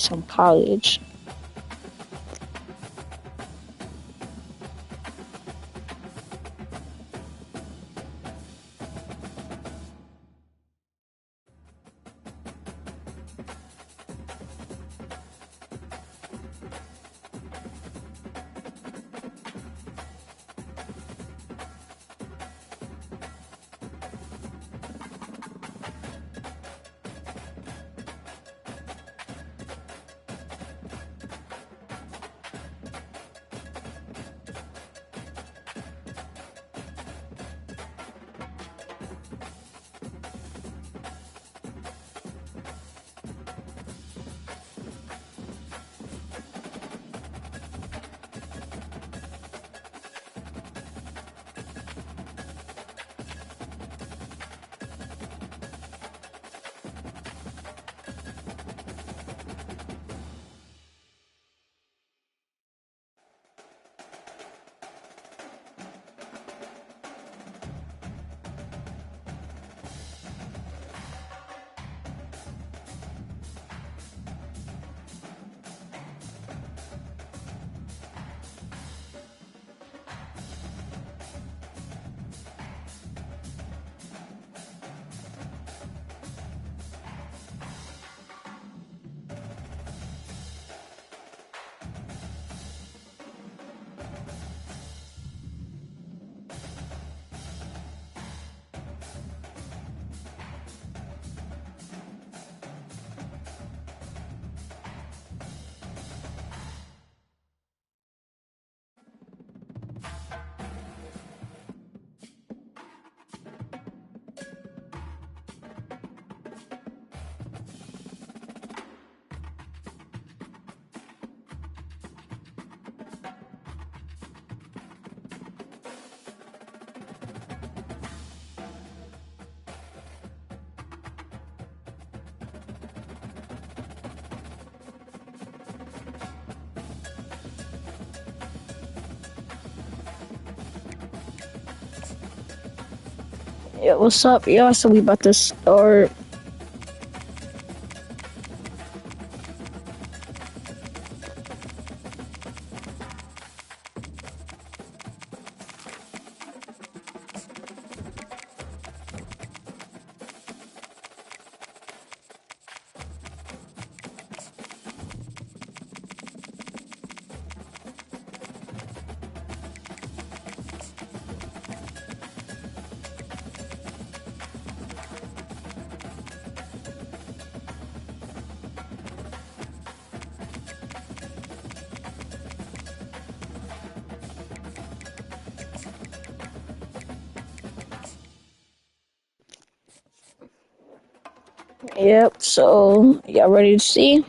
some college. Yeah, what's up, y'all? So we about to start. Yep, so y'all ready to see?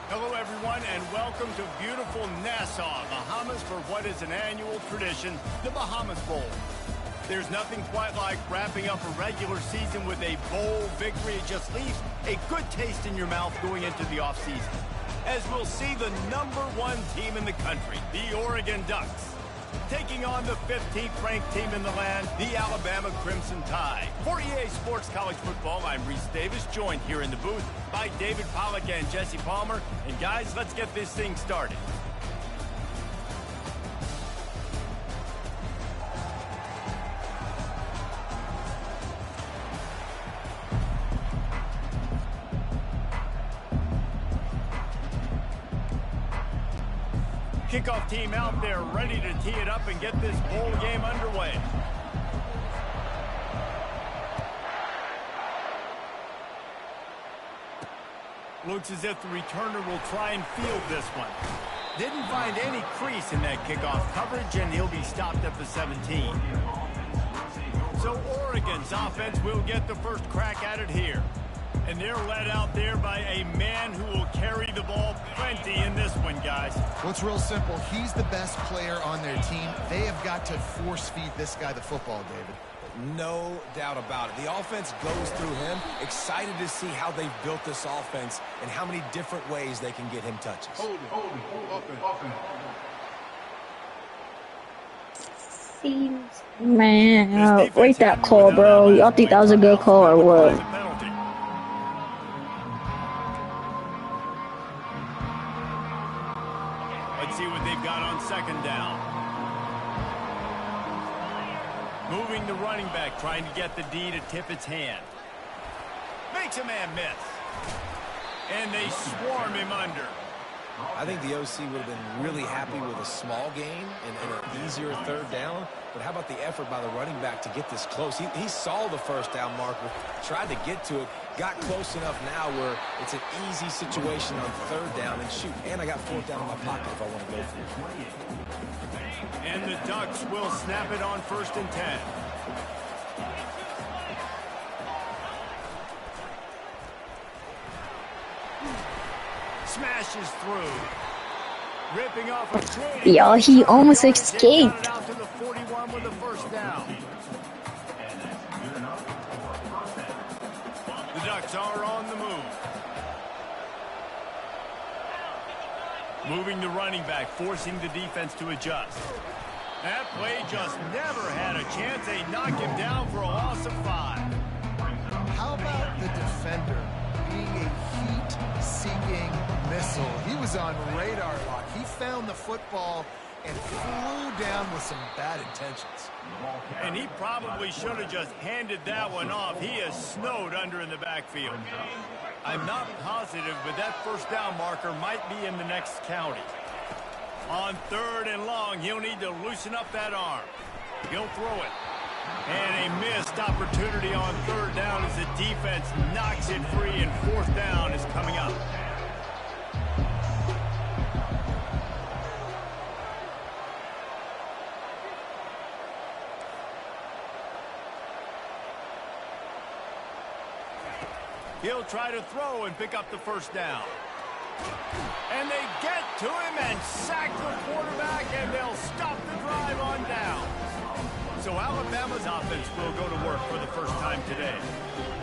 Hello, everyone, and welcome to beautiful Nassau, Bahamas, for what is an annual tradition, the Bahamas Bowl. There's nothing quite like wrapping up a regular season with a bowl victory. It just leaves a good taste in your mouth going into the offseason. As we'll see the #1 team in the country, the Oregon Ducks, taking on the 15th ranked team in the land, the Alabama Crimson Tide. For EA Sports College Football, I'm Reese Davis, joined here in the booth by David Pollack and Jesse Palmer. And guys, let's get this thing started. Kickoff team out there ready to tee it up and get this bowl game underway. Looks as if the returner will try and field this one. Didn't find any crease in that kickoff coverage, and he'll be stopped at the 17. So Oregon's offense will get the first crack at it here. And they're led out there by a man who will carry the ball plenty in this one, guys. Well, it's real simple. He's the best player on their team. They have got to force-feed this guy the football, David. No doubt about it. The offense goes through him. Excited to see how they've built this offense and how many different ways they can get him touches. Hold it. Man, This defense rate that had me call, without bro. that Y'all last think play that was a good timeout, so call they or would what? cause a penalty. Let's see what they've got on second down. Moving the running back, trying to get the D to tip its hand. Makes a man miss. And they swarm him under. I think the OC would have been really happy with a small gain and an easier third down. But how about the effort by the running back to get this close? He saw the first down marker, tried to get to it, got close enough now where it's an easy situation on third down and shoot. And I got fourth down in my pocket if I want to go for it. And the Ducks will snap it on 1st and 10. Smashes through. Ripping off a trade. Y'all, he almost escaped. Out to the 41 with the first down. The Ducks are on the move. Moving the running back, forcing the defense to adjust. That play just never had a chance. They knock him down for a loss of 5. How about the defender being a heat-seeking missile? He was on radar lock. He found the football and flew down with some bad intentions. And he probably should have just handed that one off. He is snowed under in the backfield. I'm not positive, but that first down marker might be in the next county. On 3rd and long, he'll need to loosen up that arm. He'll throw it. And a missed opportunity on 3rd down as the defense knocks it free, and 4th down is coming up. He'll try to throw and pick up the first down. And they get to him and sack the quarterback, and they'll stop the drive on down. So Alabama's offense will go to work for the first time today.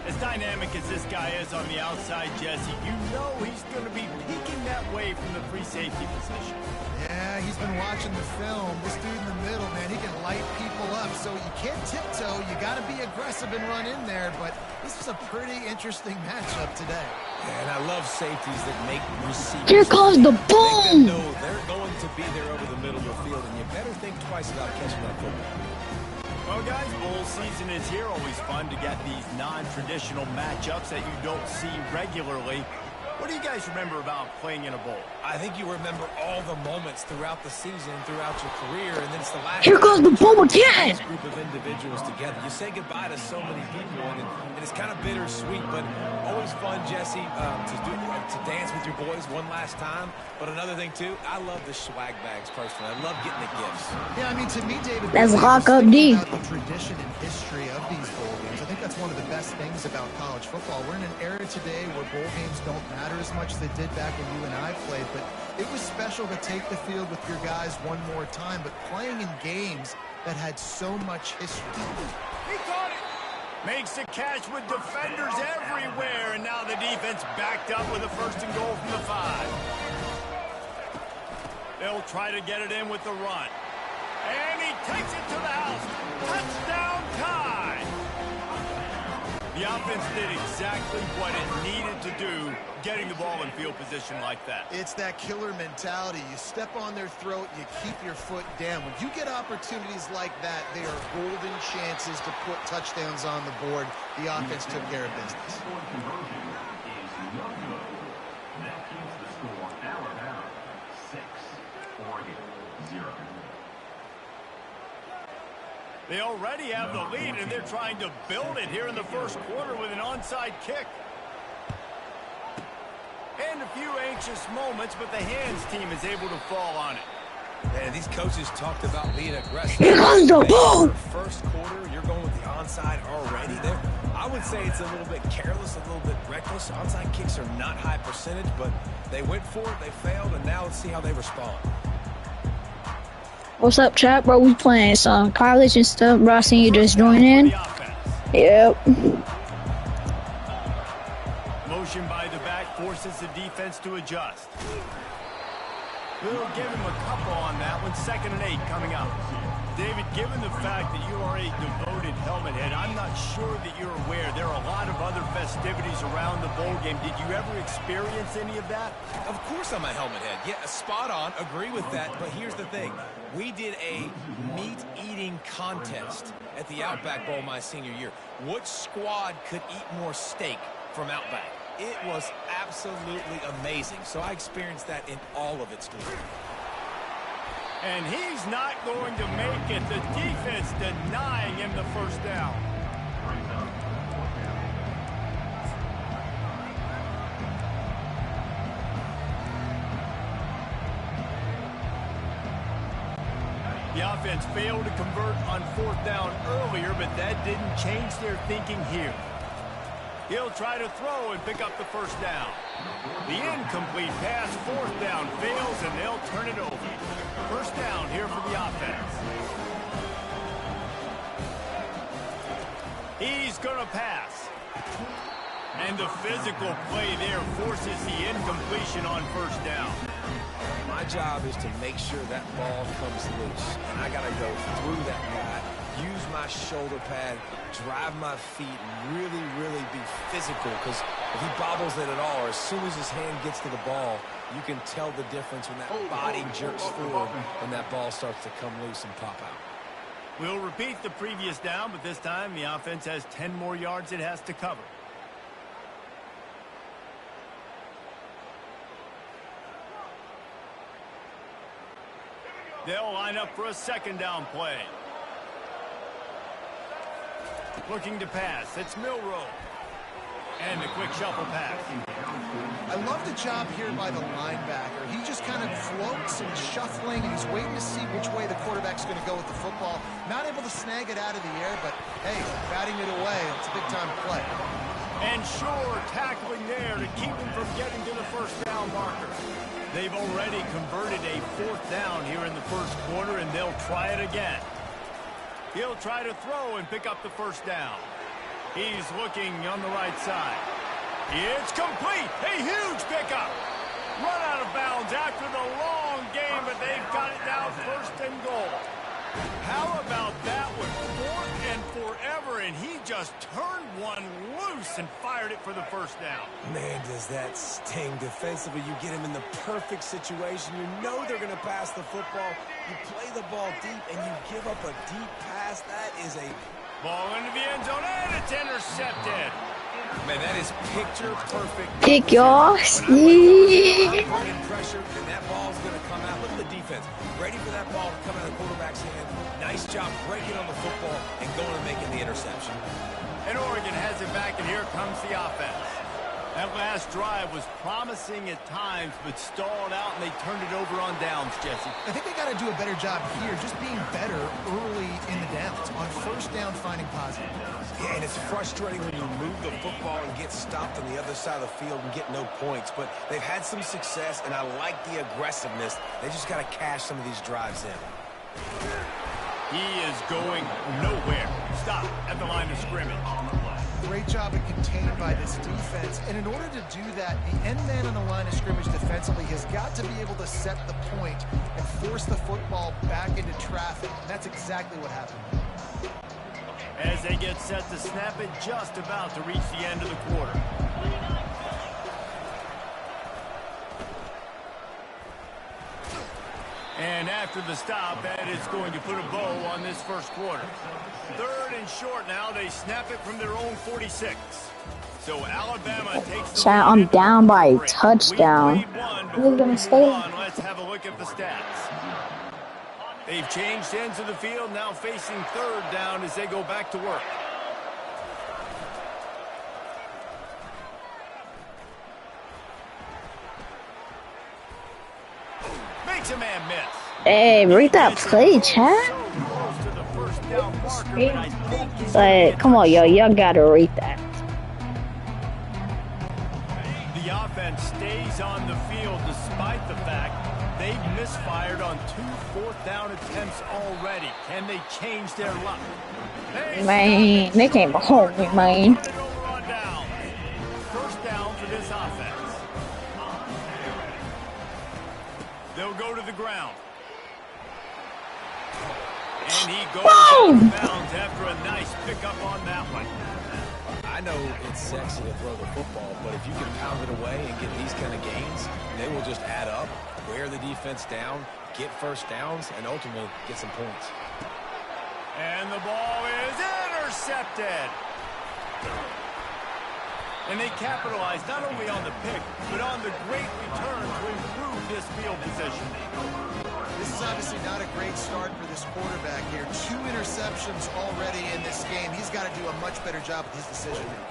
As dynamic as this guy is on the outside, Jesse, you know he's going to be peeking that way from the free safety position. Yeah, he's been watching the film. This dude in the middle, man, he can light people up. So you can't tiptoe. You got to be aggressive and run in there. But this is a pretty interesting matchup today. Yeah, and I love safeties that make receivers. Here comes the boom! No, they're going to be there over the middle of the field, and you better think twice about catching that football. Well, guys, bowl season is here. Always fun to get these non-traditional matchups that you don't see regularly. What do you guys remember about playing in a bowl? I think you remember all the moments throughout the season, throughout your career, and then it's the last. Here goes the boom again! This group of individuals together. You say goodbye to so many people, and it's kind of bittersweet, but always fun, Jesse, to dance with your boys one last time. But another thing too, I love the swag bags personally. I love getting the gifts. Yeah, I mean, to me, David, Let's really, rock just up thinking D. about the tradition and history of these bowl games. I think that's one of the best things about college football. We're in an era today where bowl games don't matter as much as they did back when you and I played, but it was special to take the field with your guys one more time, but playing in games that had so much history. He caught it! Makes the catch with defenders everywhere, and now the defense backed up with a 1st and goal from the 5. They'll try to get it in with the run. And he takes it to the house. Touchdown tie! The offense did exactly what it needed to do, getting the ball in field position like that. It's that killer mentality. You step on their throat, you keep your foot down. When you get opportunities like that, they are golden chances to put touchdowns on the board. The offense took care of business. They already have the lead, and they're trying to build it here in the 1st quarter with an onside kick. And a few anxious moments, but the hands team is able to fall on it. Man, these coaches talked about being aggressive. Here comes the boom! First quarter, you're going with the onside already there. I would say it's a little bit careless, a little bit reckless. Onside kicks are not high percentage, but they went for it, they failed, and now let's see how they respond. What's up, chat, bro? We playing some college and stuff, bro. I seen you just join in. Yep. Motion by the back forces the defense to adjust. We'll give him a couple on that one. 2nd and 8 coming up. David, given the fact that you are a devoted helmet head, I'm not sure that you're aware there are a lot of other festivities around the bowl game. Did you ever experience any of that? Of course I'm a helmet head. Yeah, spot on. Agree with that. But here's the thing. We did a meat-eating contest at the Outback Bowl my senior year. Which squad could eat more steak from Outback? It was absolutely amazing. So I experienced that in all of its glory. And he's not going to make it. The defense denying him the first down. The offense failed to convert on fourth down earlier, but that didn't change their thinking here. He'll try to throw and pick up the first down. The incomplete pass, fourth down, fails, and they'll turn it over. First down here for the offense. He's going to pass. And the physical play there forces the incompletion on first down. My job is to make sure that ball comes loose. And I got to go through that guy, use my shoulder pad, drive my feet, and really be physical. Because if he bobbles it at all, or as soon as his hand gets to the ball, you can tell the difference when that body jerks forward and that ball starts to come loose and pop out. We'll repeat the previous down, but this time the offense has 10 more yards it has to cover. They'll line up for a second down play. Looking to pass. It's Milroe. And a quick shuffle pass. I love the job here by the linebacker. He just kind of floats and shuffling, and he's waiting to see which way the quarterback's going to go with the football. Not able to snag it out of the air, but, hey, batting it away. It's a big-time play. And sure, tackling there to keep him from getting to the first down marker. They've already converted a fourth down here in the first quarter, and they'll try it again. He'll try to throw and pick up the first down. He's looking on the right side. It's complete. A huge pickup. Run out of bounds after the long game, but they've got it down first and goal. How about that one? Fourth and forever, and he just turned one loose and fired it for the first down. Man, does that sting defensively. You get him in the perfect situation. You know they're going to pass the football. You play the ball deep, and you give up a deep pass. That is a ball into the end zone, and it's intercepted. Man, that is picture-perfect. Pick yours. Pressure, and that ball's going to come out. Look at the defense. Ready for that ball to come out of the quarterback's hand. Nice job breaking on the football and going and making the interception. And Oregon has it back, and here comes the offense. That last drive was promising at times, but stalled out, and they turned it over on downs, Jesse. I think they got to do a better job here, just being better early in the downs. On first down, finding positive. Yeah, and it's frustrating when you move the football and get stopped on the other side of the field and get no points. But they've had some success, and I like the aggressiveness. They just got to cash some of these drives in. He is going nowhere. Stop at the line of scrimmage. Great job at contained by this defense. And in order to do that, the end man on the line of scrimmage defensively has got to be able to set the point and force the football back into traffic. And that's exactly what happened. As they get set to snap it, just about to reach the end of the quarter. And after the stop, that is going to put a bow on this first quarter. Third and short now. They snap it from their own 46. So Alabama takes the Chat, I'm down by a touchdown. We're gonna stay. Let's have a look at the stats. They've changed ends of the field, now facing third down as they go back to work. Makes a man miss. Hey, read that play, chat. Like, come on, y'all gotta read that. The offense stays on the field despite the fact they've misfired on 2 fourth-down attempts already. Can they change their luck? Man, they came home, man. First down for this offense. They'll go to the ground. And he goes out Boom! of bounds after a nice pickup on that one. I know it's sexy to throw the football, but if you can pound it away and get these kind of gains, they will just add up, wear the defense down, get first downs, and ultimately get some points. And the ball is intercepted. And they capitalize not only on the pick, but on the great return to improve this field position. This is obviously not a great start for this quarterback here. 2 interceptions already in this game. He's got to do a much better job with his decision making.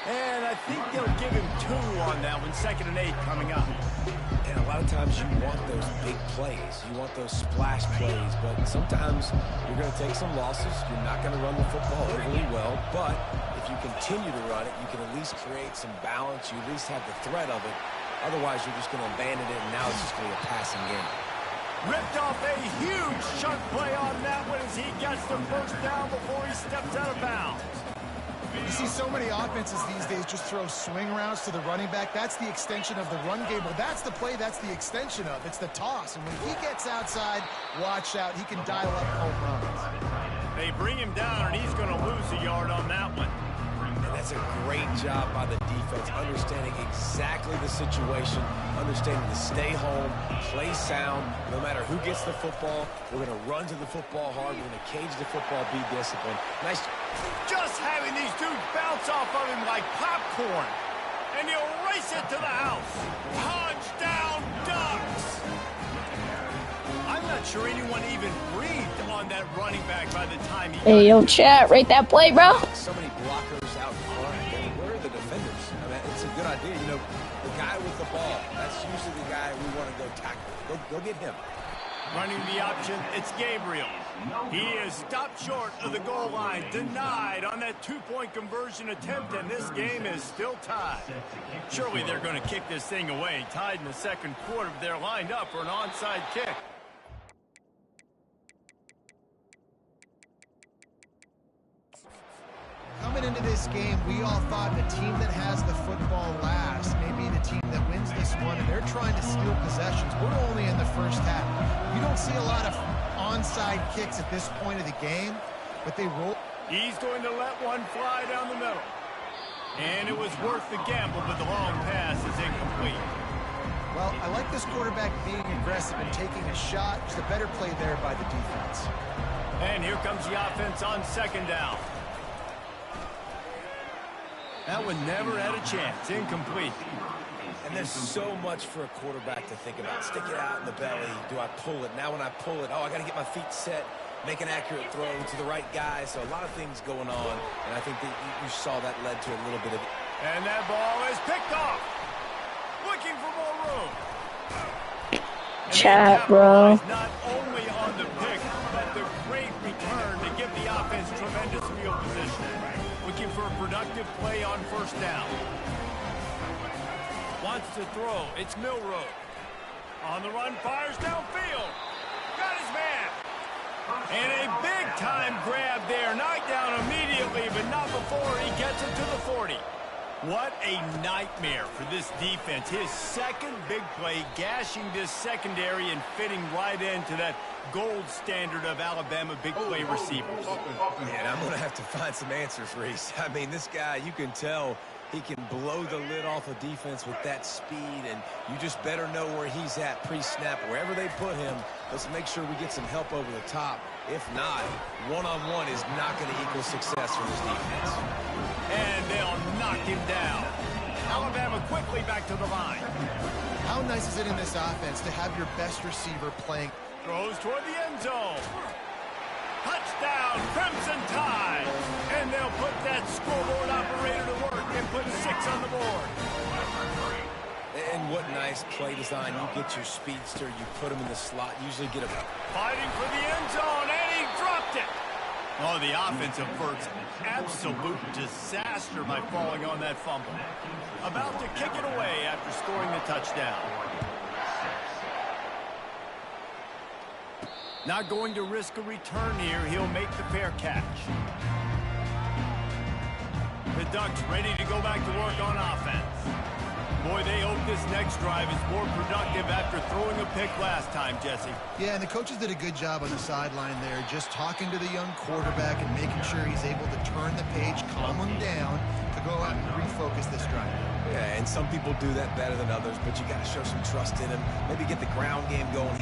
And I think they'll give him 2 on that one, 2nd and 8 coming up. And a lot of times you want those big plays. You want those splash plays, but sometimes you're going to take some losses. You're not going to run the football overly well, but if you continue to run it, you can at least create some balance. You at least have the threat of it. Otherwise, you're just going to abandon it, and now it's just going to be a passing game. Ripped off a huge chunk play on that one as he gets the first down before he steps out of bounds. You see so many offenses these days just throw swing routes to the running back. That's the extension of the run game. Well, that's the play that's the extension of. It's the toss. And when he gets outside, watch out. He can dial up home runs. They bring him down, and he's going to lose a yard on that one. And that's a great job by the defense, understanding exactly the situation, understanding to stay home, play sound. No matter who gets the football, we're going to run to the football hard. We're going to cage the football, be disciplined. Nice. Just having these dudes bounce off of him like popcorn. And he'll race it to the house. Touchdown, Ducks! I'm not sure anyone even breathed on that running back by the time he Hey, yo, chat, rate that play, bro. So many blockers out in front. And where are the defenders? I mean, it's a good idea. You know, the guy with the ball, that's usually the guy we want to go tackle. Go get him. Running the option, it's Gabriel. He is stopped short of the goal line, denied on that 2-point conversion attempt, and this game is still tied. Surely they're going to kick this thing away. Tied in the second quarter, they're lined up for an onside kick. Coming into this game, we all thought the team that has the football last may be the team that wins this one, and they're trying to steal possessions. We're only in the first half. You don't see a lot of onside kicks at this point of the game, but they roll. He's going to let one fly down the middle. And it was worth the gamble, but the long pass is incomplete. Well, I like this quarterback being aggressive and taking a shot. Just a better play there by the defense. And here comes the offense on 2nd down. That one never had a chance. Incomplete. And there's so much for a quarterback to think about. Stick it out in the belly. Do I pull it? Now when I pull it, oh, I got to get my feet set, make an accurate throw to the right guy. So a lot of things going on, and I think that you saw that led to a little bit of... And that ball is picked off. Looking for more room. And Chat, bro. not only on the pick, but the great return to give the offense tremendous field position. Looking for a productive play on 1st down. Wants to throw. It's Milroe. On the run, fires downfield. Got his man. And a big-time grab there. Knocked down immediately, but not before he gets it to the 40. What a nightmare for this defense. His second big play, gashing this secondary and fitting right into that gold standard of Alabama big play receivers. Man, I'm going to have to find some answers, Reese. I mean, this guy, you can tell he can blow the lid off a defense with that speed, and you just better know where he's at pre-snap. Wherever they put him, let's make sure we get some help over the top. If not, one-on-one is not going to equal success for this defense. And they'll knock him down. Alabama quickly back to the line. How nice is it in this offense to have your best receiver playing? Throws toward the end zone. Touchdown, Crimson Tide. And they'll put that scoreboard operator to work and put 6 on the board. And what nice play design. You get your speedster, you put him in the slot, usually get a... Fighting for the end zone, and he dropped it. Oh, the offensive effort's absolute disaster by falling on that fumble. About to kick it away after scoring the touchdown. Not going to risk a return here. He'll make the fair catch. The Ducks ready to go back to work on offense. Boy, they hope this next drive is more productive after throwing a pick last time, Jesse. Yeah, and the coaches did a good job on the sideline there, just talking to the young quarterback and making sure he's able to turn the page, calm him down, to go out and refocus this drive. Yeah, and some people do that better than others, but you got to show some trust in him. Maybe get the ground game going.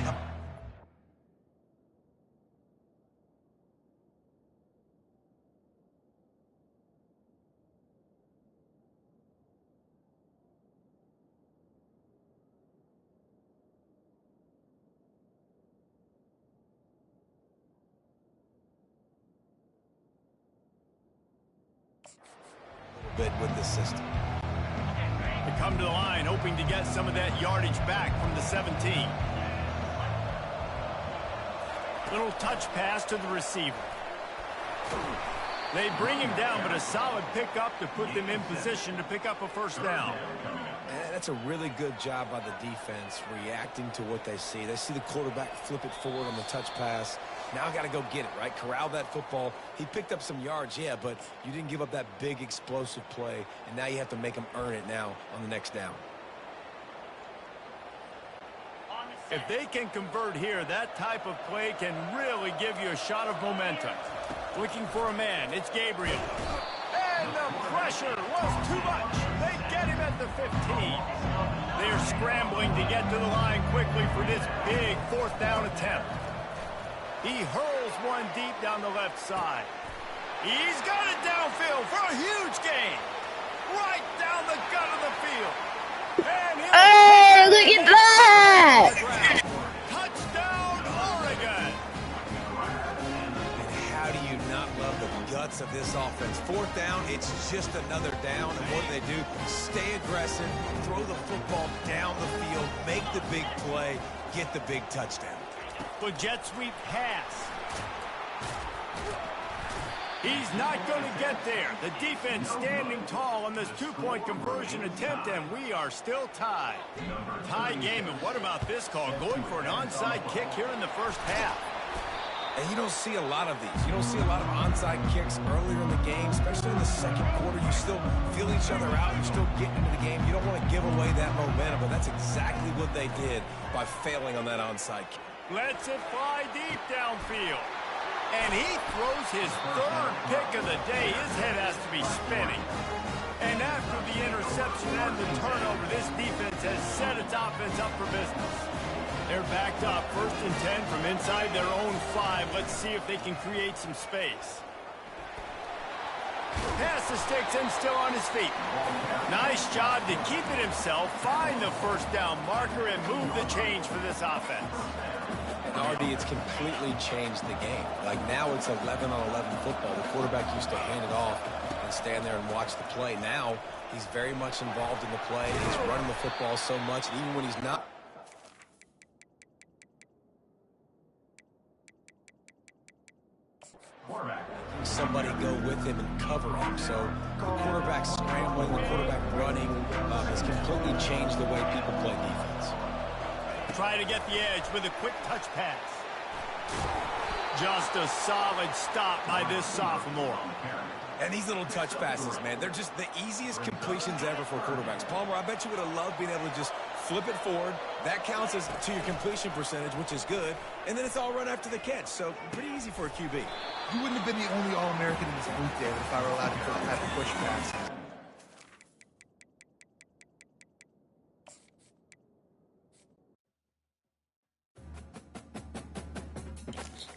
Bit with the system. They come to the line hoping to get some of that yardage back from the 17. Little touch pass to the receiver. They bring him down, but a solid pickup to put them in position to pick up a first down. And that's a really good job by the defense, reacting to what they see. They see the quarterback flip it forward on the touch pass. Now I got to go get it, right? Corral that football. He picked up some yards, yeah, but you didn't give up that big explosive play, and now you have to make him earn it now on the next down. If they can convert here, that type of play can really give you a shot of momentum. Looking for a man, it's Gabriel. And the pressure was too much. They get him at the 15. They're scrambling to get to the line quickly for this big fourth down attempt. He hurls one deep down the left side. He's got it downfield for a huge gain. Right down the gut of the field. And hey, look at that! Touchdown, Oregon. And how do you not love the guts of this offense? Fourth down, it's just another down. And what do? Stay aggressive, throw the football down the field, make the big play, get the big touchdown. The jet sweep pass. He's not going to get there. The defense standing tall on this two-point conversion attempt, and we are still tied. Tie game, and what about this call? Going for an onside kick here in the first half. And you don't see a lot of these. You don't see a lot of onside kicks earlier in the game, especially in the second quarter. You still feel each other out. You're still getting into the game. You don't want to give away that momentum, but that's exactly what they did by failing on that onside kick. Lets it fly deep downfield. And he throws his third pick of the day. His head has to be spinning. And after the interception and the turnover, this defense has set its offense up for business. They're backed up, 1st and 10 from inside their own 5. Let's see if they can create some space. Pass the sticks and still on his feet. Nice job to keep it himself, find the first down marker, and move the change for this offense. And RD, it's completely changed the game. Like now it's 11-on-11 football. The quarterback used to hand it off and stand there and watch the play. Now he's very much involved in the play. He's running the football so much, and even when he's not. Somebody go with him and cover him. So the quarterback scrambling, the quarterback running has completely changed the way people play defense. Try to get the edge with a quick touch pass. Just a solid stop by this sophomore. And these little touch passes, man, they're just the easiest completions ever for quarterbacks. Palmer, I bet you would have loved being able to just flip it forward. That counts as to your completion percentage, which is good. And then it's all run after the catch. So pretty easy for a QB. You wouldn't have been the only All-American in this booth, David, if I were allowed to put that push pass.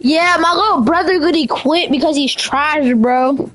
Yeah, my little brother gonna quit because he's trash, bro.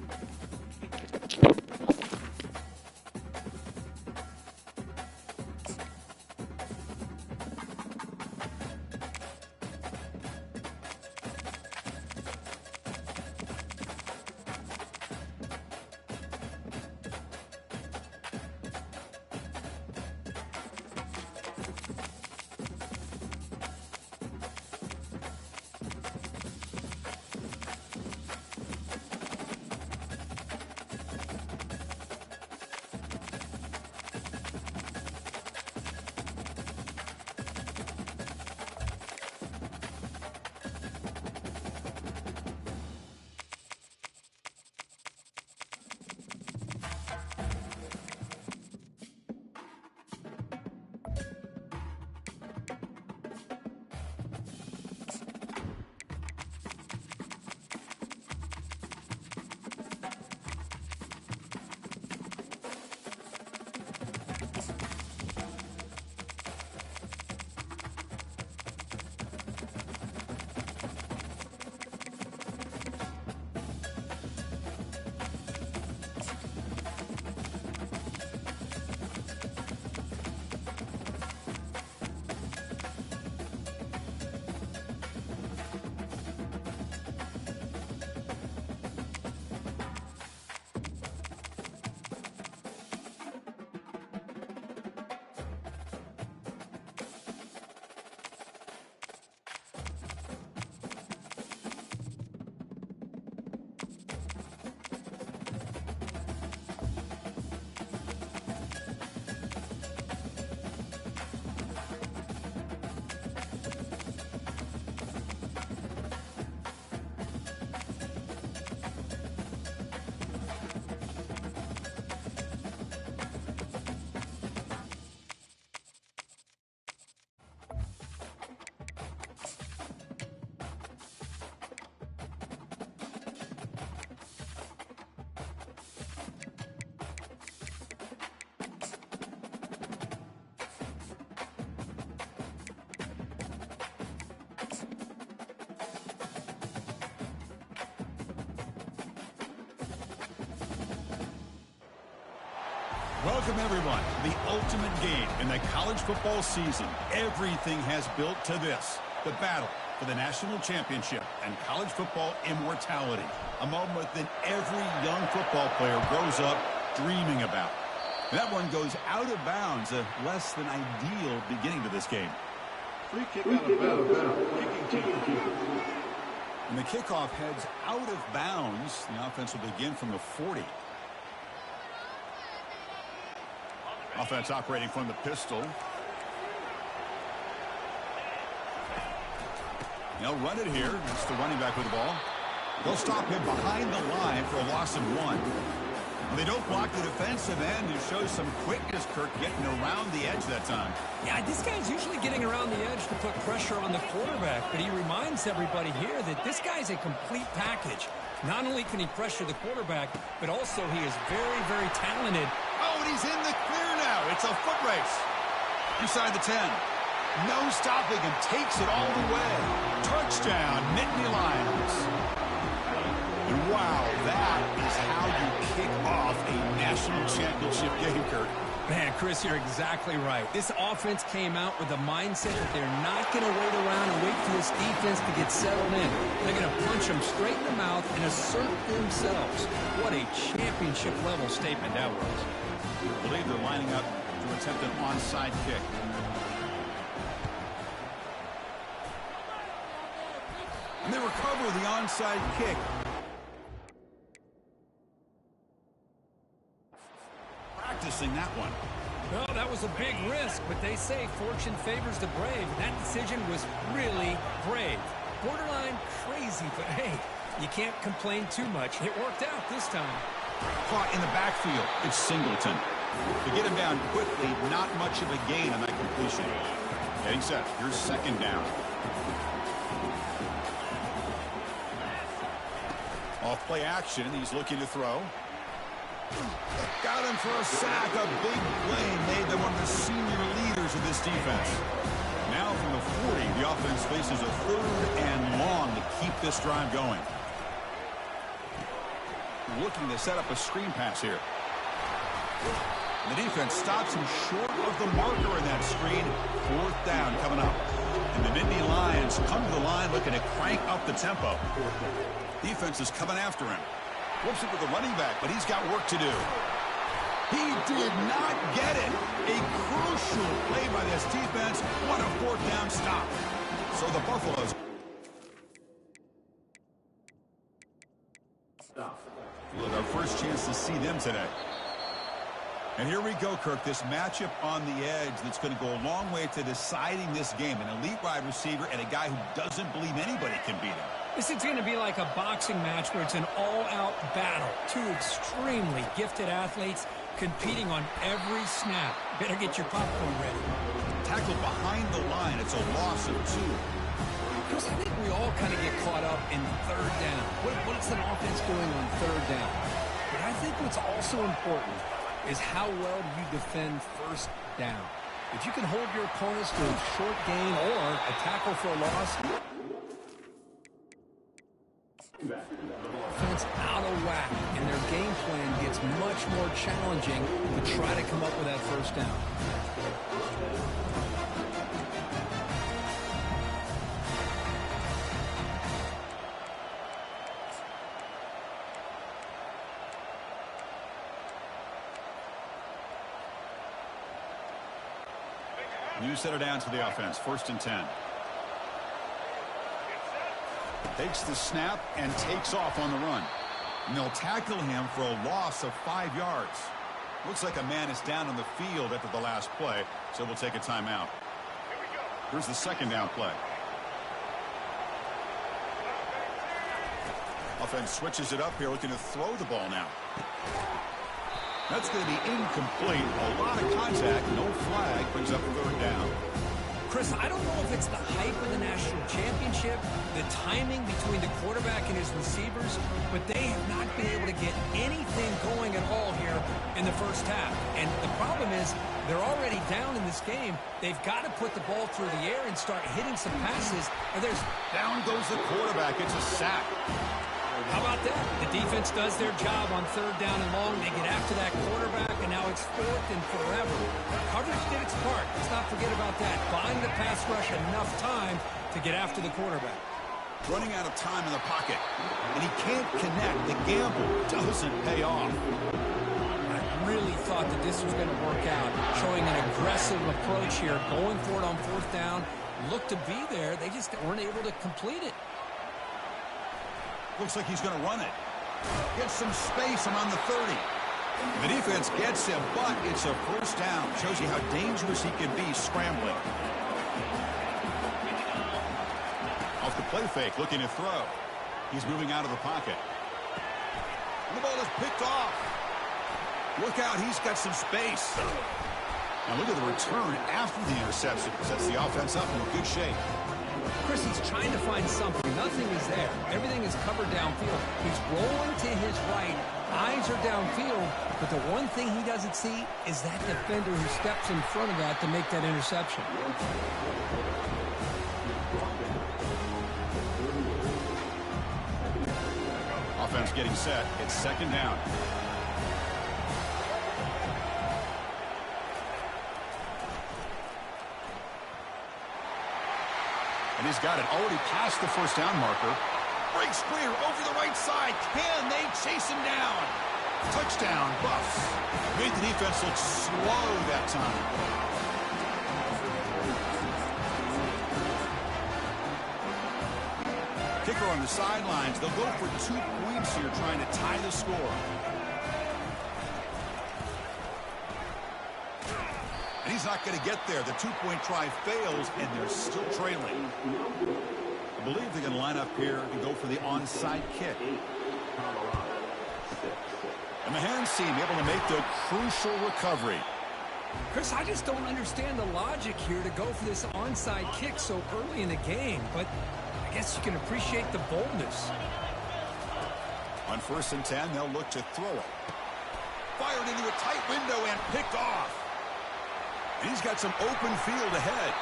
Welcome, everyone, to the ultimate game in the college football season. Everything has built to this, the battle for the national championship and college football immortality, a moment that every young football player grows up dreaming about. That one goes out of bounds, a less than ideal beginning to this game. Free kick out of bounds. Kicking team. And the kickoff heads out of bounds. The offense will begin from the 40. Offense operating from the pistol. They'll run it here. That's the running back with the ball. They'll stop him behind the line for a loss of 1. They don't block the defensive end, who shows some quickness, Kirk, getting around the edge that time. Yeah, this guy's usually getting around the edge to put pressure on the quarterback, but he reminds everybody here that this guy's a complete package. Not only can he pressure the quarterback, but also he is very, very talented. Oh, and he's in the clear now. It's a foot race. Inside the 10. No stopping him. Takes it all the way. Touchdown, Nittany Lions. And wow, that is how you kick off a national championship game, Kirk. Man, Chris, you're exactly right. This offense came out with the mindset that they're not going to wait around and wait for this defense to get settled in. They're going to punch them straight in the mouth and assert themselves. What a championship-level statement that was. I believe they're lining up to attempt an onside kick. And they recover the onside kick. Practicing that one. Well, that was a big risk, but they say fortune favors the brave. That decision was really brave. Borderline crazy, but hey, you can't complain too much. It worked out this time. Caught in the backfield. It's Singleton. To get him down quickly, not much of a gain on that completion. Getting set. Here's second down. Off play action. He's looking to throw. Got him for a sack. A big play made them one of the senior leaders of this defense. Now from the 40, the offense faces a 3rd and long to keep this drive going. Looking to set up a screen pass here. The defense stops him short of the marker in that screen. 4th down coming up. And the Nittany Lions come to the line looking to crank up the tempo. Defense is coming after him. Whoops it with the running back, but he's got work to do. He did not get it. A crucial play by this defense. What a 4th down stop. So the Buffaloes. Look, our first chance to see them today. And here we go, Kirk, this matchup on the edge that's going to go a long way to deciding this game. An elite wide receiver and a guy who doesn't believe anybody can beat him. This is going to be like a boxing match where it's an all-out battle. 2 extremely gifted athletes competing on every snap. Better get your popcorn ready. Tackled behind the line. It's a loss of 2. Chris, I think we all kind of get caught up in 3rd down. What's an offense doing on 3rd down? But I think what's also important is how well do you defend 1st down. If you can hold your opponents to a short gain or a tackle for a loss, offense out of whack, and their game plan gets much more challenging to try to come up with that 1st down. New setter down to the offense. 1st and 10. Takes the snap and takes off on the run. And they'll tackle him for a loss of 5 yards. Looks like a man is down on the field after the last play, so we'll take a timeout. Here's the 2nd down play. Offense switches it up here, looking to throw the ball now. That's going to be incomplete. A lot of contact, no flag, brings up 3rd down. Chris, I don't know if it's the hype of the national championship, the timing between the quarterback and his receivers, but they have not been able to get anything going at all here in the 1st half. And the problem is they're already down in this game. They've got to put the ball through the air and start hitting some passes. And down goes the quarterback. It's a sack. How about that? The defense does their job on third down and long. They get after that quarterback, and now it's fourth and forever. Coverage did its part. Let's not forget about that. Buying the pass rush enough time to get after the quarterback. Running out of time in the pocket, and he can't connect. The gamble doesn't pay off. I really thought that this was going to work out, showing an aggressive approach here, going for it on fourth down. Looked to be there. They just weren't able to complete it. Looks like he's going to run it. Gets some space around the 30. The defense gets him, but it's a first down. Shows you how dangerous he can be scrambling. Off the play fake, looking to throw. He's moving out of the pocket. And the ball is picked off. Look out, he's got some space. Now look at the return after the interception. Sets the offense up in good shape. Chris, he's trying to find something. Nothing is there. Everything is covered downfield. He's rolling to his right. Eyes are downfield. But the one thing he doesn't see is that defender who steps in front of that to make that interception. Offense getting set. It's second down. And he's got it already past the first down marker. Breaks clear over the right side. Can they chase him down? Touchdown, Buffs. Made the defense look slow that time. Kicker on the sidelines. They'll go for 2 points here, trying to tie the score. And he's not going to get there. The 2-point try fails, and they're still trailing. I believe they're going to line up here and go for the onside kick. And the hands team able to make the crucial recovery. Chris, I just don't understand the logic here to go for this onside kick so early in the game, but I guess you can appreciate the boldness. On 1st and 10, they'll look to throw it. Fired into a tight window and picked off. And he's got some open field ahead.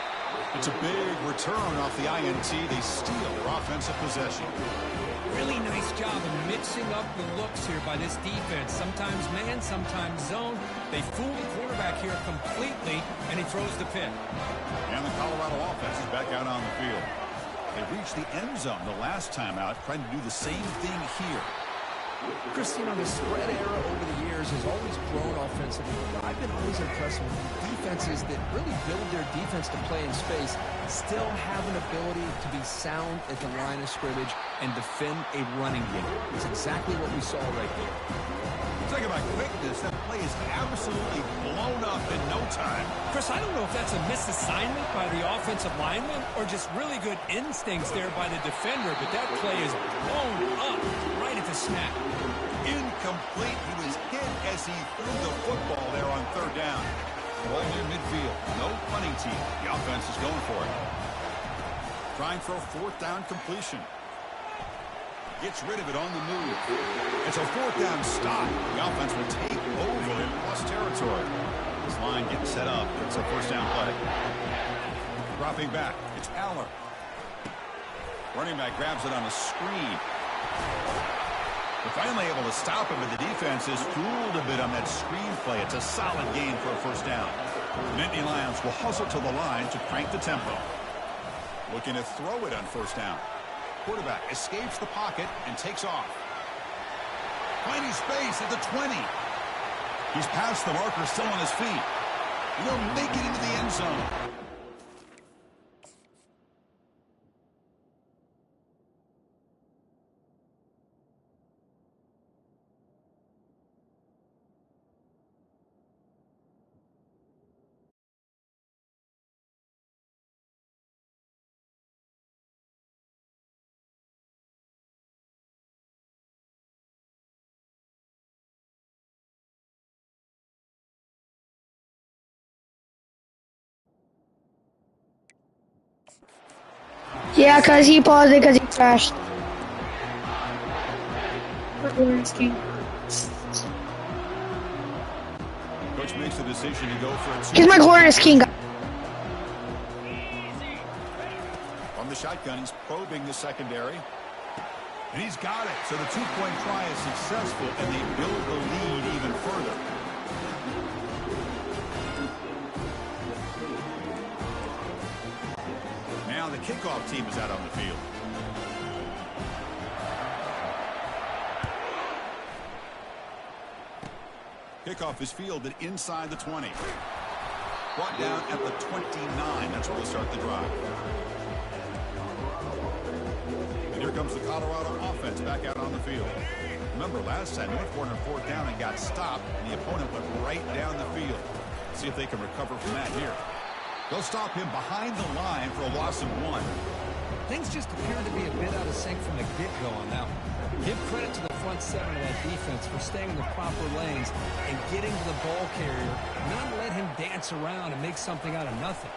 It's a big return off the INT. They steal their offensive possession. Really nice job of mixing up the looks here by this defense. Sometimes man, sometimes zone. They fool the quarterback here completely, and he throws the pick. And the Colorado offense is back out on the field. They reached the end zone the last time out, trying to do the same thing here. Chris, you know, the spread era over the years has always grown offensively, but I've been always impressed with defenses that really build their defense to play in space, still have an ability to be sound at the line of scrimmage and defend a running game. It's exactly what we saw right there. Talk about quickness. That play is absolutely blown up in no time. Chris, I don't know if that's a misassignment by the offensive lineman or just really good instincts there by the defender, but that play is blown up right at the snap. Incomplete. He was hit as he threw the football there on 3rd down. Ball near midfield. No punting team. The offense is going for it. Trying for a 4th down completion. Gets rid of it on the move. It's a 4th down stop. The offense will take over in plus territory. This line getting set up. It's a 1st down play. Dropping back. It's Aller. Running back grabs it on a screen. They're finally able to stop him, but the defense is fooled a bit on that screen play. It's a solid gain for a 1st down. The Nittany Lions will hustle to the line to crank the tempo. Looking to throw it on 1st down. Quarterback escapes the pocket and takes off. Finding space at the 20. He's past the marker, still on his feet. He'll make it into the end zone. Yeah, cause he paused it because he crashed. Coach makes the decision to go for a 2. He's my Corners King. From the shotgun, he's probing the secondary. And he's got it. So the two-point try is successful, and they build the lead even further. Now the kickoff team is out on the field. Kickoff is fielded inside the 20. Brought down at the 29. That's where we'll start the drive. And here comes the Colorado offense back out on the field. Remember, last time they went for it on fourth down and got stopped, and the opponent went right down the field. See if they can recover from that here. They'll stop him behind the line for a loss of 1. Things just appear to be a bit out of sync from the get-go on that one. Give credit to the front seven of that defense for staying in the proper lanes and getting to the ball carrier, not let him dance around and make something out of nothing.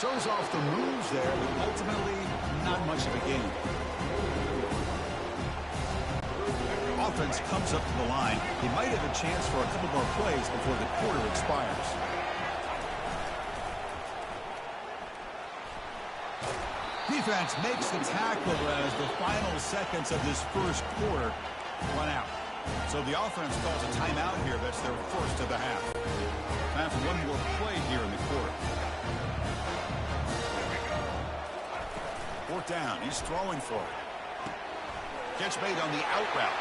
Shows off the moves there, but ultimately not much of a game. Offense comes up to the line. He might have a chance for a couple more plays before the quarter expires. Defense makes the tackle as the final seconds of this first quarter run out. So the offense calls a timeout here. That's their first of the half. Time for one more play here in the quarter. Fourth down. He's throwing for it. Gets made on the out route.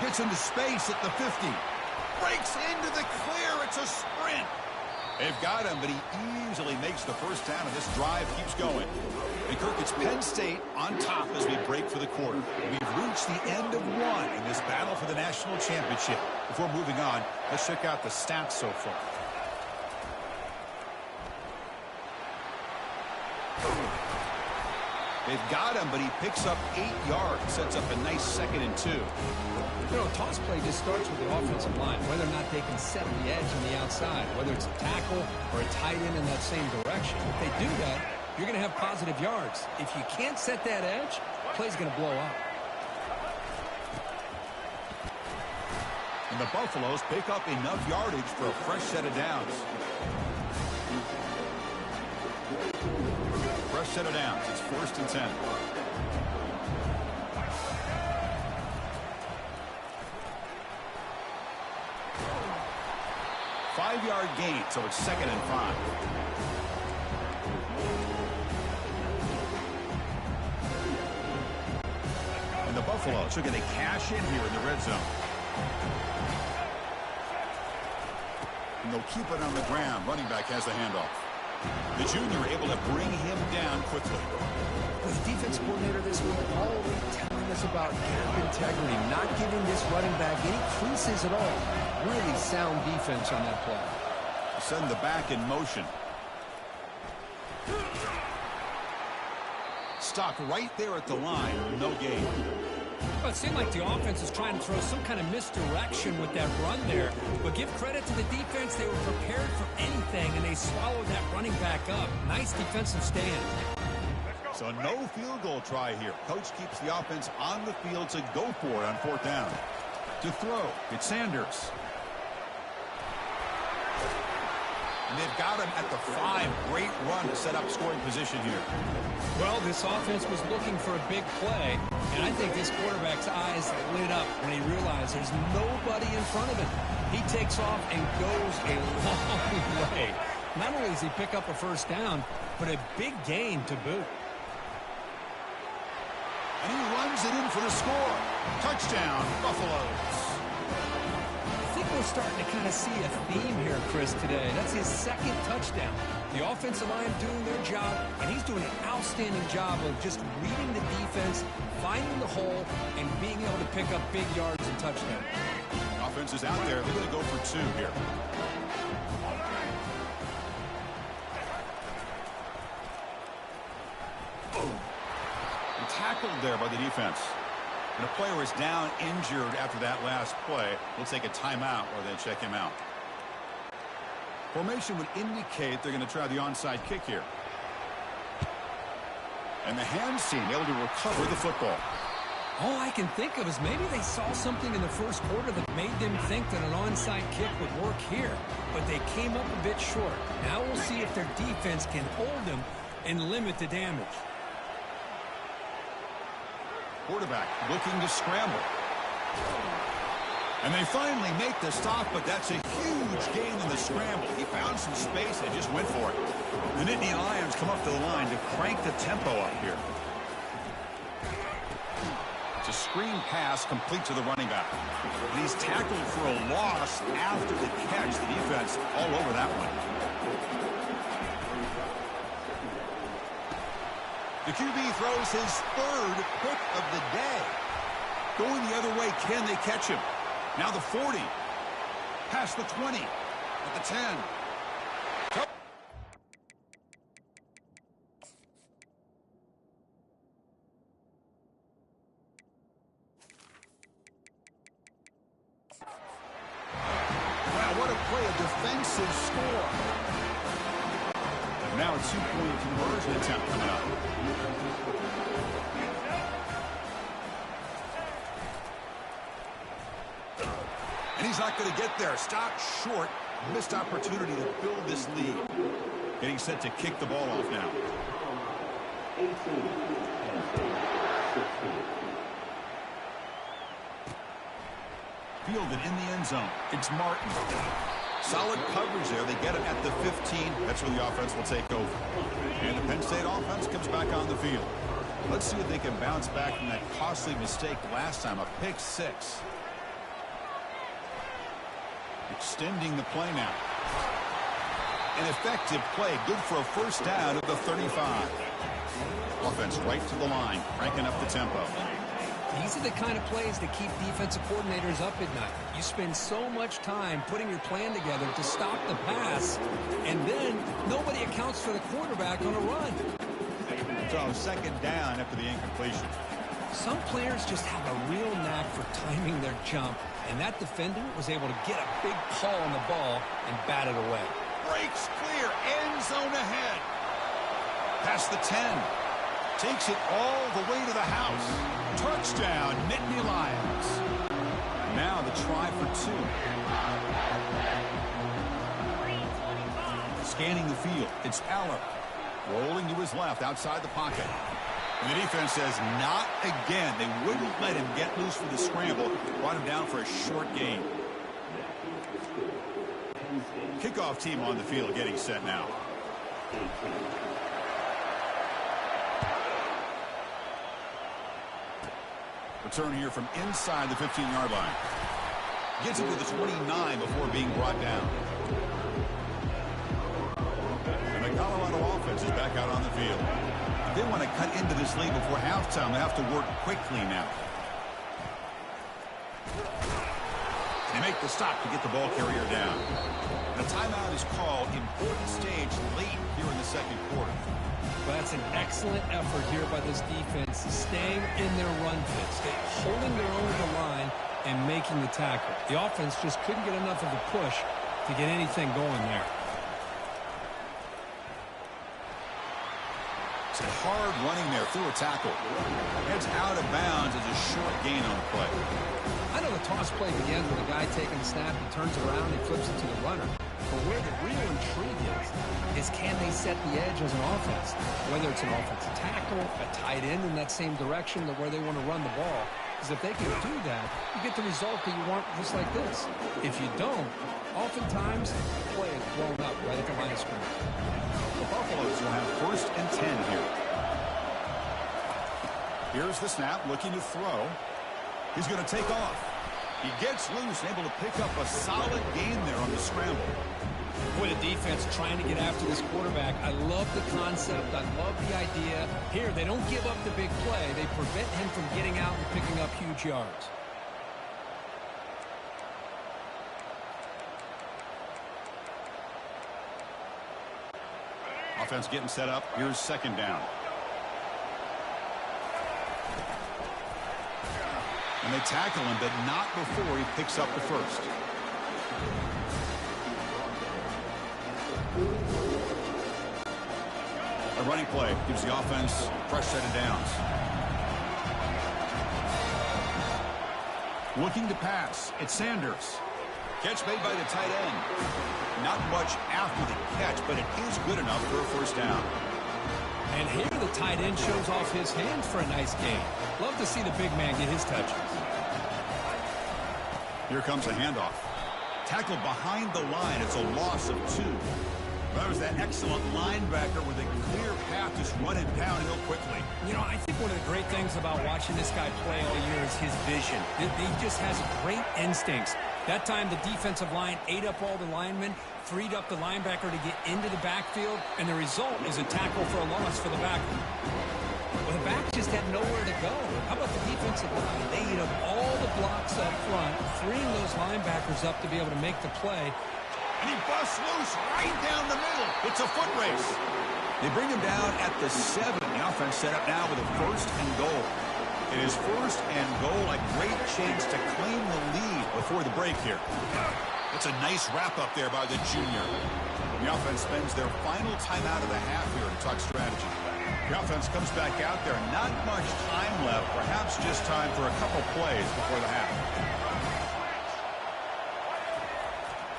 Gets into space at the 50. Breaks into the clear. It's a sprint. They've got him, but he easily makes the first down, and this drive keeps going. And Kirk, it's Penn State on top as we break for the quarter. We've reached the end of one in this battle for the national championship. Before moving on, let's check out the stats so far. They've got him, but he picks up 8 yards, sets up a nice 2nd and 2. You know, a toss play just starts with the offensive line, whether or not they can set the edge on the outside, whether it's a tackle or a tight end in that same direction. If they do that, you're going to have positive yards. If you can't set that edge, the play's going to blow up. And the Buffaloes pick up enough yardage for a fresh set of downs. Fresh set of downs. It's 1st and 10. Five-yard gain, so it's 2nd and 5. And the Buffaloes are going to cash in here in the red zone. And they'll keep it on the ground. Running back has the handoff. The junior able to bring him down quickly. With the defense coordinator this week already telling us about gap integrity, not giving this running back any creases at all. Really sound defense on that play. Send the back in motion. Stopped right there at the line. No gain. Well, it seemed like the offense is trying to throw some kind of misdirection with that run there. But give credit to the defense. They were prepared for anything, and they swallowed that running back up. Nice defensive stand. So no field goal try here. Coach keeps the offense on the field to go for it on 4th down. To throw, it's Sanders. And they've got him at the 5. Great run to set up scoring position here. Well, this offense was looking for a big play, and I think this quarterback's eyes lit up when he realized there's nobody in front of him. He takes off and goes a long way. Not only does he pick up a first down, but a big gain to boot. And he runs it in for the score. Touchdown, Buffaloes. I think we're starting to kind of see a theme here, Chris, today. That's his 2nd touchdown. The offensive line doing their job, and he's doing an outstanding job of just reading the defense, finding the hole, and being able to pick up big yards and touchdowns. Offense is out there. They're going to go for 2 here. And tackled there by the defense. And a player is down injured after that last play. Looks like a timeout or they check him out. Formation would indicate they're going to try the onside kick here. And the hands team able to recover the football. All I can think of is maybe they saw something in the first quarter that made them think that an onside kick would work here. But they came up a bit short. Now we'll see if their defense can hold them and limit the damage. Quarterback looking to scramble. And they finally make the stop, but that's a huge gain in the scramble. He found some space and just went for it. The Nittany Lions come up to the line to crank the tempo up here. It's a screen pass complete to the running back. And he's tackled for a loss after the catch. The defense all over that one. The QB throws his third pick of the day. Going the other way, can they catch him? Now the 40, past the 20, at the 10. Wow, what a play, a defensive score. Now a two-point conversion attempt coming up. And he's not going to get there. Stopped short. Missed opportunity to build this lead. Getting set to kick the ball off now. 18. Fielded in the end zone. It's Martin. Solid coverage there. They get it at the 15. That's where the offense will take over. And the Penn State offense comes back on the field. Let's see if they can bounce back from that costly mistake last time. A pick six. Extending the play now. An effective play. Good for a first down at the 35. Offense right to the line. Cranking up the tempo. These are the kind of plays that keep defensive coordinators up at night. You spend so much time putting your plan together to stop the pass, and then nobody accounts for the quarterback on a run. So second down after the incompletion. Some players just have a real knack for timing their jump, and that defender was able to get a big paw on the ball and bat it away. Breaks clear. End zone ahead. Past the 10. Takes it all the way to the house. Touchdown, Nittany Lions. Now the try for two. Scanning the field. It's Aller. Rolling to his left outside the pocket. And the defense says not again. They wouldn't let him get loose for the scramble. Brought him down for a short gain. Kickoff team on the field getting set now. Return here from inside the 15-yard line. Gets it to the 29 before being brought down. And the Colorado offense is back out on the field. If they want to cut into this lead before halftime, they have to work quickly now. They make the stop to get the ball carrier down. And a timeout is called. Important stage late here in the second quarter. Well, that's an excellent effort here by this defense, staying in their run fits, holding their own to the line and making the tackle. The offense just couldn't get enough of a push to get anything going there. It's a hard running there through a tackle. Heads out of bounds as a short gain on the play. I know the toss play begins with a guy taking the snap, he turns around and flips it to the runner. But where the real intrigue is can they set the edge as an offense? Whether it's an offensive tackle, a tight end in that same direction to where they want to run the ball. Because if they can do that, you get the result that you want just like this. If you don't, oftentimes the play is blown up right at the line of scrimmage. The Buffaloes will have 1st and 10 here. Here's the snap, looking to throw. He's going to take off. He gets loose, able to pick up a solid gain there on the scramble. Boy, the defense trying to get after this quarterback. I love the concept. I love the idea. Here, they don't give up the big play. They prevent him from getting out and picking up huge yards. Offense getting set up. Here's second down. And they tackle him, but not before he picks up the first. A running play gives the offense a fresh set of downs. Looking to pass. It's Sanders. Catch made by the tight end. Not much after the catch, but it is good enough for a first down. And here the tight end shows off his hands for a nice gain. Love to see the big man get his touches. Here comes a handoff. Tackled behind the line. It's a loss of 2. That was that excellent linebacker with a clear path, just running down real quickly. You know, I think one of the great things about watching this guy play all year is his vision. He just has great instincts. That time, the defensive line ate up all the linemen, freed up the linebacker to get into the backfield, and the result is a tackle for a loss for the backer. Well, the back just had nowhere to go. How about the defensive line? They ate up all the blocks up front, freeing those linebackers up to be able to make the play. And he busts loose right down the middle. It's a foot race. They bring him down at the 7. The offense set up now with a 1st and goal. It is 1st and goal. A great chance to claim the lead before the break here. It's a nice wrap-up there by the junior. The offense spends their final timeout of the half here to talk strategy. The offense comes back out there. Not much time left. Perhaps just time for a couple plays before the half.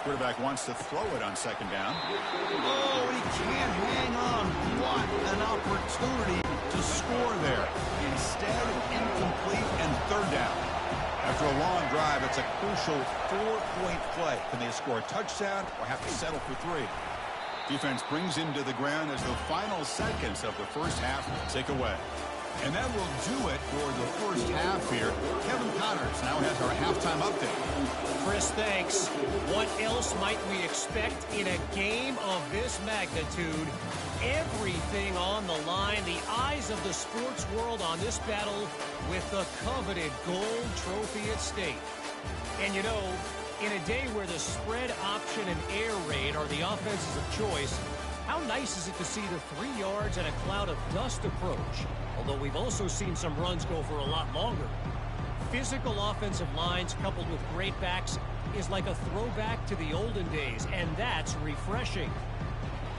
Quarterback wants to throw it on 2nd down. Oh, he can't hang on. What an opportunity to score there. Instead, incomplete and 3rd down. After a long drive, it's a crucial 4-point play. Can they score a touchdown or have to settle for 3? Defense brings him to the ground as the final seconds of the first half tick away. And that will do it for the first half here. Kevin Connors now has our halftime update. Chris, thanks. What else might we expect in a game of this magnitude? Everything on the line, the eyes of the sports world on this battle with the coveted gold trophy at stake. And you know, in a day where the spread option and air raid are the offenses of choice, how nice is it to see the 3 yards and a cloud of dust approach? Although we've also seen some runs go for a lot longer. Physical offensive lines coupled with great backs is like a throwback to the olden days, and that's refreshing.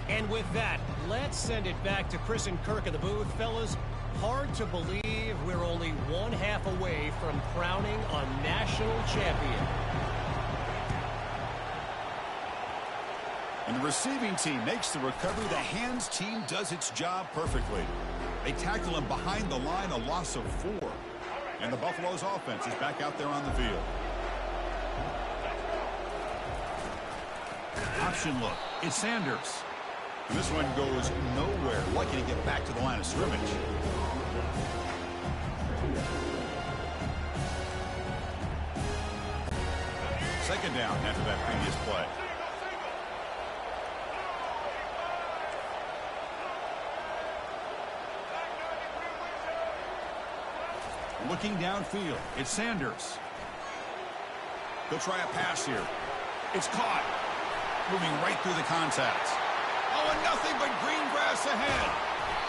And with that, let's send it back to Chris and Kirk in the booth. Fellas, hard to believe we're only 1/2 away from crowning a national champion. And the receiving team makes the recovery. The hands team does its job perfectly. They tackle him behind the line, a loss of 4. And the Buffalo's offense is back out there on the field. Option look. It's Sanders. And this one goes nowhere. Lucky to get back to the line of scrimmage. Second down after that previous play. Looking downfield, it's Sanders. He'll try a pass here. It's caught. Moving right through the contacts. Oh, and nothing but green grass ahead.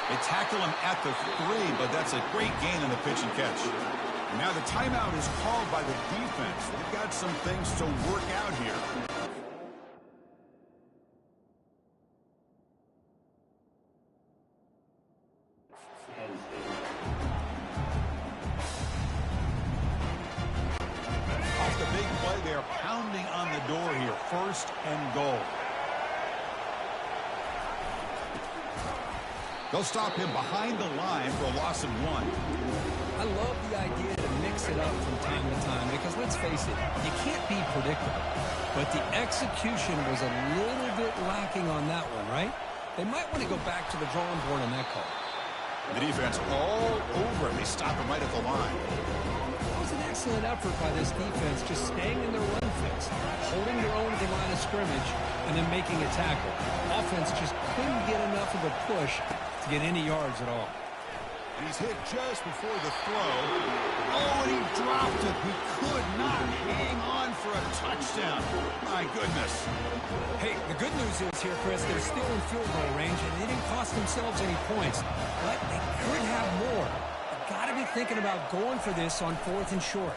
They tackle him at the 3, but that's a great gain in the pitch and catch. And now the timeout is called by the defense. They've got some things to work out here. Pounding on the door here. 1st and goal. They'll stop him behind the line for a loss of 1. I love the idea to mix it up from time to time because, let's face it, you can't be predictable. But the execution was a little bit lacking on that one, right? They might want to go back to the drawing board on that call. The defense all over him. They stop him right at the line. It was an excellent effort by this defense, just staying in their run fix, holding their own at the line of scrimmage, and then making a tackle. Offense just couldn't get enough of a push to get any yards at all. He's hit just before the throw. Oh, and he dropped it. He could not hang on for a touchdown. My goodness. Hey, the good news is here, Chris, they're still in field goal range, and they didn't cost themselves any points. But they could have more. Got to be thinking about going for this on 4th and short.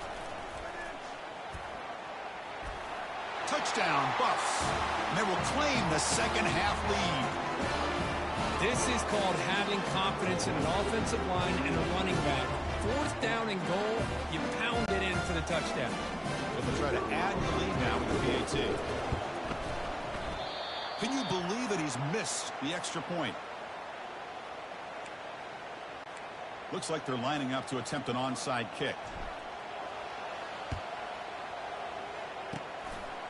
Touchdown, Buffs. And they will claim the second half lead. This is called having confidence in an offensive line and a running back. 4th down and goal, you pound it in for the touchdown. But they'll try to add the lead now with the PAT. Can you believe that he's missed the extra point? Looks like they're lining up to attempt an onside kick.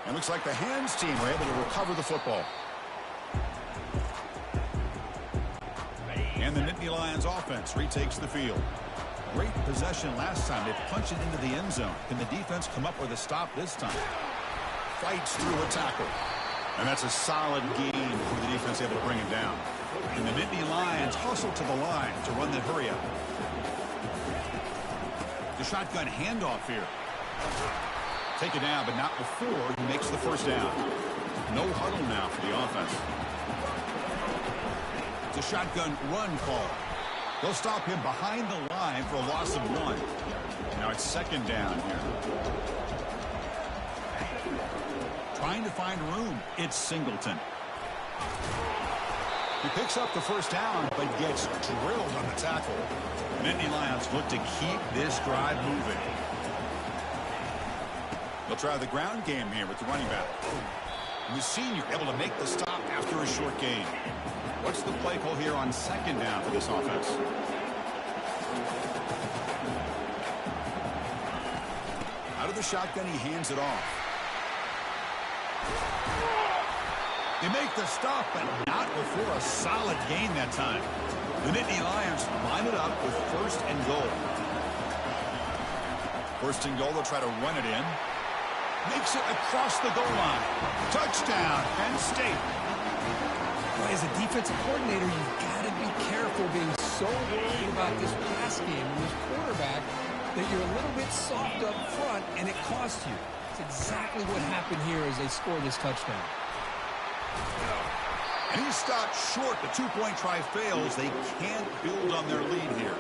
And looks like the hands team were able to recover the football. And the Nittany Lions offense retakes the field. Great possession last time. They punched it into the end zone. Can the defense come up with a stop this time? Fights through a tackle. And that's a solid gain for the defense, able to bring it down. And the Nittany Lions hustle to the line to run the hurry up. The shotgun handoff here. Take it down, but not before he makes the first down. No huddle now for the offense. It's a shotgun run call. They'll stop him behind the line for a loss of 1. Now it's second down here. Trying to find room. It's Singleton. He picks up the first down, but gets drilled on the tackle. Nittany Lions look to keep this drive moving. They'll try the ground game here with the running back. And the senior able to make the stop after a short gain. What's the play call here on second down for this offense? Out of the shotgun, he hands it off. They make the stop, but not before a solid gain that time. The Nittany Lions line it up with first and goal. First and goal, they'll try to run it in. Makes it across the goal line. Touchdown, Penn State. As a defensive coordinator, you've got to be careful being so worried about this pass game and this quarterback that you're a little bit soft up front and it costs you. It's exactly what happened here as they score this touchdown. And he stopped short. The two-point try fails. They can't build on their lead here.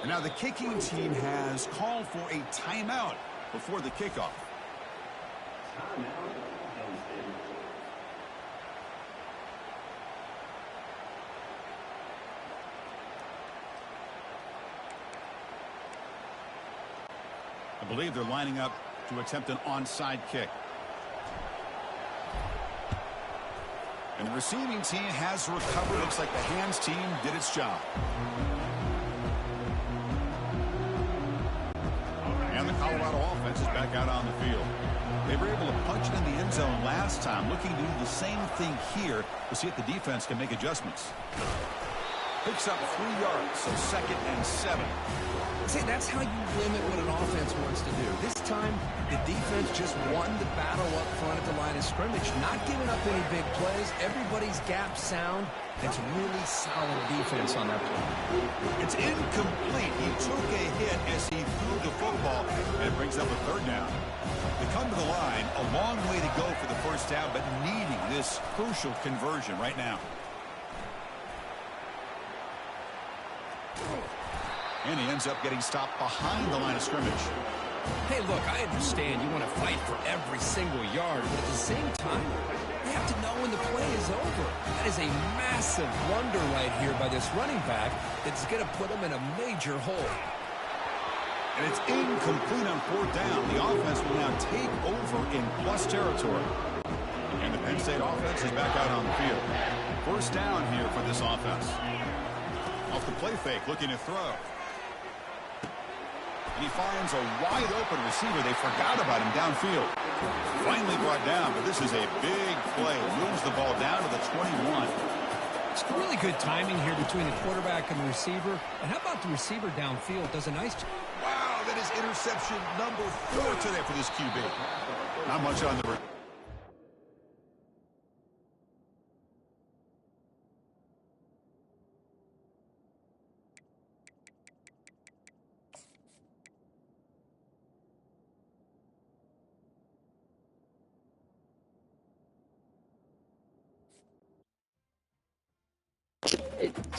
And now the kicking team has called for a timeout before the kickoff. I believe they're lining up to attempt an onside kick. And the receiving team has recovered. Looks like the hands team did its job. And the Colorado offense is back out on the field. They were able to punch it in the end zone last time. Looking to do the same thing here to see if the defense can make adjustments. Picks up 3 yards, so 2nd and 7. See, that's how you limit what an offense wants to do. This time, the defense just won the battle up front at the line of scrimmage, not giving up any big plays. Everybody's gap sound. It's really solid defense on that play. It's incomplete. He took a hit as he threw the football, and it brings up a 3rd down. They come to the line, a long way to go for the first down, but needing this crucial conversion right now. And he ends up getting stopped behind the line of scrimmage. Hey, look, I understand you want to fight for every single yard, but at the same time, you have to know when the play is over. That is a massive blunder right here by this running back that's going to put him in a major hole. And it's incomplete on 4th down. The offense will now take over in plus territory. And the Penn State offense is back out on the field. First down here for this offense. Off the play fake, looking to throw. And he finds a wide-open receiver. They forgot about him downfield. Finally brought down, but this is a big play. Moves the ball down to the 21. It's really good timing here between the quarterback and the receiver. And how about the receiver downfield? Does a nice job. Wow, that is interception number 4 today for this QB. Not much on the...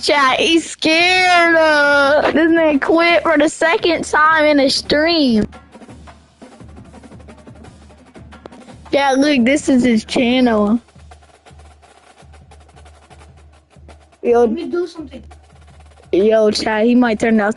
Chat, he's scared. This man quit for the 2nd time in a stream. Yeah, look, this is his channel. Yo, let me do something. Yo, chat, he might turn out.